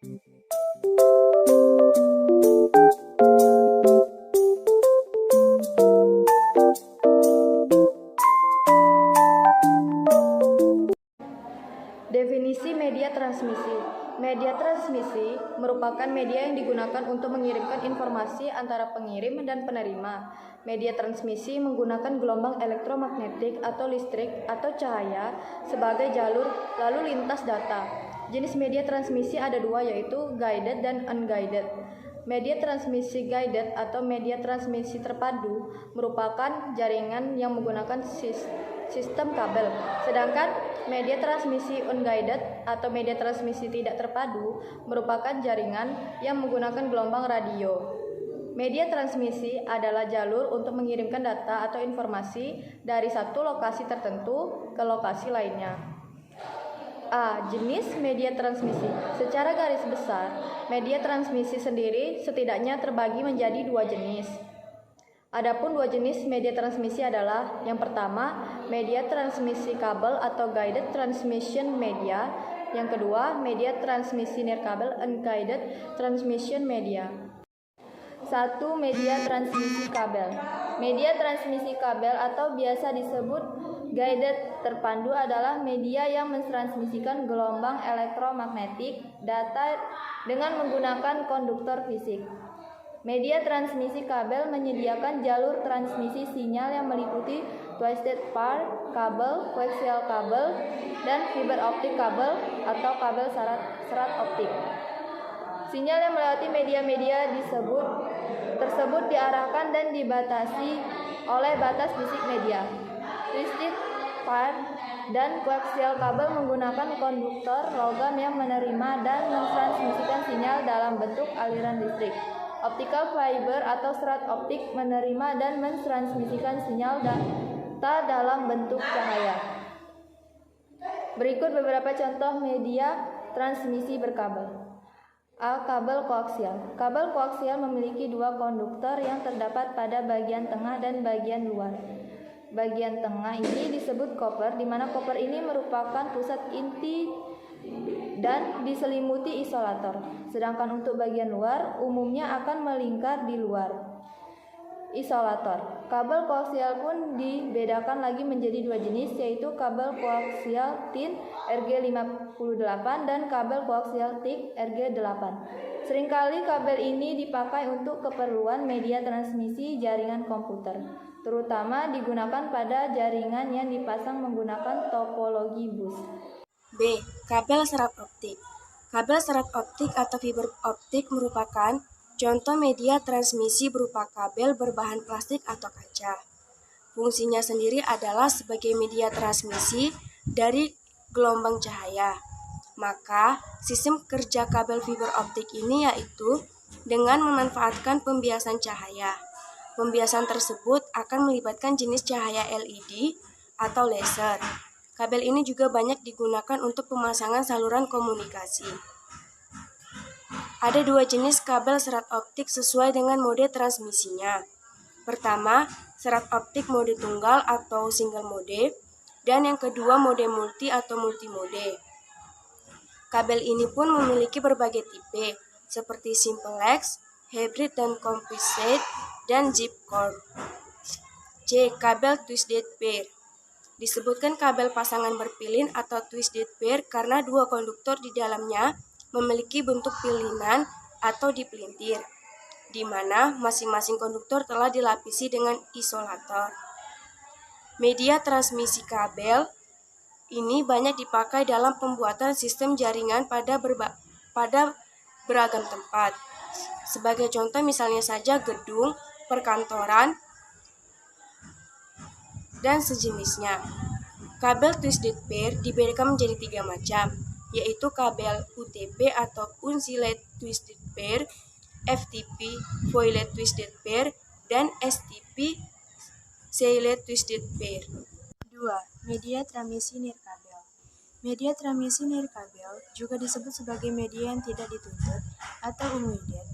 Definisi media transmisi. Media transmisi merupakan media yang digunakan untuk mengirimkan informasi antara pengirim dan penerima. Media transmisi menggunakan gelombang elektromagnetik atau listrik atau cahaya sebagai jalur lalu lintas data. Jenis media transmisi ada dua, yaitu guided dan unguided. Media transmisi guided atau media transmisi terpadu merupakan jaringan yang menggunakan sistem kabel. Sedangkan media transmisi unguided atau media transmisi tidak terpadu merupakan jaringan yang menggunakan gelombang radio. Media transmisi adalah jalur untuk mengirimkan data atau informasi dari satu lokasi tertentu ke lokasi lainnya. A. Jenis media transmisi. Secara garis besar, media transmisi sendiri setidaknya terbagi menjadi dua jenis. Adapun dua jenis media transmisi adalah: yang pertama, media transmisi kabel atau guided transmission media; yang kedua, media transmisi nirkabel unguided transmission media. 1. Media transmisi kabel. Media transmisi kabel atau biasa disebut guided terpandu adalah media yang mentransmisikan gelombang elektromagnetik data dengan menggunakan konduktor fisik. Media transmisi kabel menyediakan jalur transmisi sinyal yang meliputi twisted pair kabel, koaksial kabel, dan fiber optik kabel atau kabel serat optik. Sinyal yang melewati media-media tersebut diarahkan dan dibatasi oleh batas fisik media. Twisted pair dan koaksial kabel menggunakan konduktor logam yang menerima dan mentransmisikan sinyal dalam bentuk aliran listrik. Optical fiber atau serat optik menerima dan mentransmisikan sinyal data dalam bentuk cahaya. Berikut beberapa contoh media transmisi berkabel. A. Kabel koaksial. Kabel koaksial memiliki dua konduktor yang terdapat pada bagian tengah dan bagian luar. Bagian tengah ini disebut koper, di mana koper ini merupakan pusat inti dan diselimuti isolator. Sedangkan untuk bagian luar umumnya akan melingkar di luar isolator. Kabel koaksial pun dibedakan lagi menjadi dua jenis, yaitu kabel koaksial thin RG58 dan kabel koaksial thick RG8. Seringkali kabel ini dipakai untuk keperluan media transmisi jaringan komputer, terutama digunakan pada jaringan yang dipasang menggunakan topologi bus. B. Kabel serat optik. Kabel serat optik atau fiber optik merupakan contoh media transmisi berupa kabel berbahan plastik atau kaca. Fungsinya sendiri adalah sebagai media transmisi dari gelombang cahaya. Maka, sistem kerja kabel fiber optik ini yaitu dengan memanfaatkan pembiasan cahaya. Pembiasan tersebut akan melibatkan jenis cahaya LED atau laser. Kabel ini juga banyak digunakan untuk pemasangan saluran komunikasi. Ada dua jenis kabel serat optik sesuai dengan mode transmisinya. Pertama, serat optik mode tunggal atau single mode, dan yang kedua mode multi atau multimode. Kabel ini pun memiliki berbagai tipe, seperti simplex, hybrid dan composite, dan zip cord. C. Kabel twisted pair. Disebutkan kabel pasangan berpilin atau twisted pair karena dua konduktor di dalamnya memiliki bentuk pilinan atau dipelintir, di mana masing-masing konduktor telah dilapisi dengan isolator. Media transmisi kabel ini banyak dipakai dalam pembuatan sistem jaringan pada beragam tempat. Sebagai contoh misalnya saja gedung, perkantoran, dan sejenisnya. Kabel twisted pair dibedakan menjadi tiga macam, yaitu kabel UTP atau Unsighted Twisted Pair, FTP Foiled Twisted Pair, dan STP Sealed Twisted Pair. 2. Media transmisi nirkabel. Media transmisi nirkabel juga disebut sebagai media yang tidak dituntut atau unguided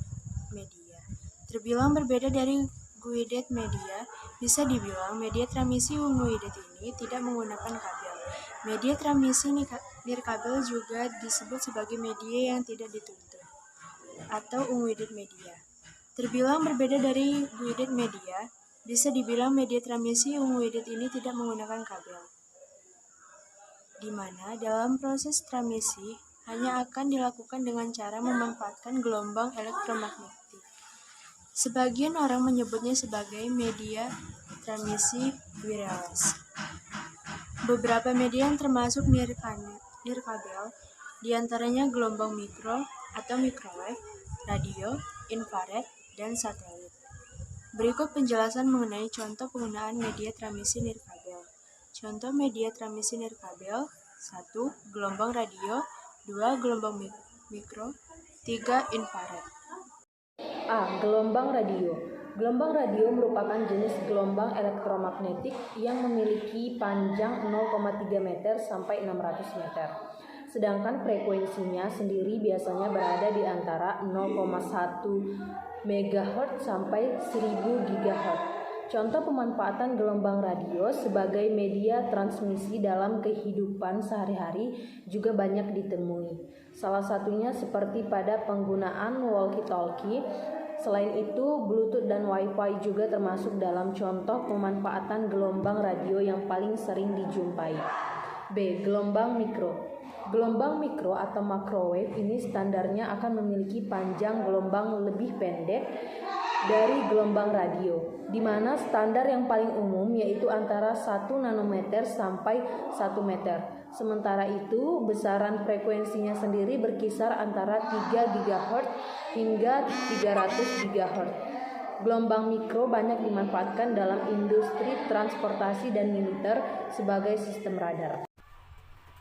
media. Terbilang berbeda dari guided media, bisa dibilang media transmisi unguided ini tidak menggunakan kabel. Media transmisi nirkabel juga disebut sebagai media yang tidak dituntut. atau unwided media. Terbilang berbeda dari wided media, bisa dibilang media transmisi unwided ini tidak menggunakan kabel, di mana dalam proses transmisi hanya akan dilakukan dengan cara memanfaatkan gelombang elektromagnetik. Sebagian orang menyebutnya sebagai media transmisi wireless. Beberapa media yang termasuk nirkabel, diantaranya gelombang mikro atau microwave, radio, infrared, dan satelit. Berikut penjelasan mengenai contoh penggunaan media transmisi nirkabel. Contoh media transmisi nirkabel: 1. Gelombang radio, 2. Gelombang mikro, 3. Infrared. A. Gelombang radio. Gelombang radio merupakan jenis gelombang elektromagnetik yang memiliki panjang 0,3 meter sampai 600 meter. Sedangkan frekuensinya sendiri biasanya berada di antara 0,1 MHz sampai 1000 GHz. Contoh pemanfaatan gelombang radio sebagai media transmisi dalam kehidupan sehari-hari juga banyak ditemui. Salah satunya seperti pada penggunaan walkie-talkie. Selain itu, Bluetooth dan Wi-Fi juga termasuk dalam contoh pemanfaatan gelombang radio yang paling sering dijumpai. B. Gelombang mikro. Gelombang mikro atau microwave ini standarnya akan memiliki panjang gelombang lebih pendek dari gelombang radio, di mana standar yang paling umum yaitu antara 1 nanometer sampai 1 meter. Sementara itu, besaran frekuensinya sendiri berkisar antara 3 GHz hingga 300 GHz. Gelombang mikro banyak dimanfaatkan dalam industri transportasi dan militer sebagai sistem radar.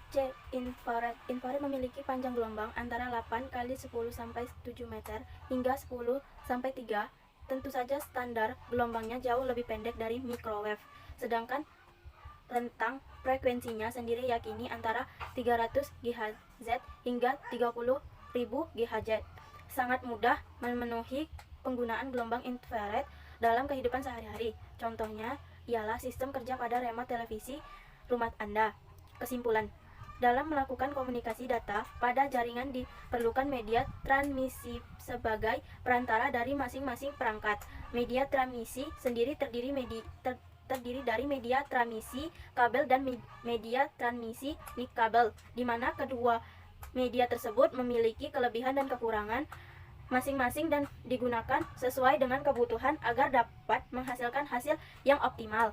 C. Infrared. Infrared memiliki panjang gelombang antara 8 kali 10 sampai 7 meter hingga 10 sampai 3. Tentu saja standar gelombangnya jauh lebih pendek dari microwave. Sedangkan rentang frekuensinya sendiri yakini antara 300 GHz hingga 30.000 GHz. Sangat mudah memenuhi penggunaan gelombang infrared dalam kehidupan sehari-hari. Contohnya ialah sistem kerja pada remote televisi rumah Anda. Kesimpulan, dalam melakukan komunikasi data pada jaringan diperlukan media transmisi sebagai perantara dari masing-masing perangkat. Media transmisi sendiri terdiri dari media transmisi kabel dan media transmisi nirkabel, di mana kedua media tersebut memiliki kelebihan dan kekurangan masing-masing dan digunakan sesuai dengan kebutuhan agar dapat menghasilkan hasil yang optimal.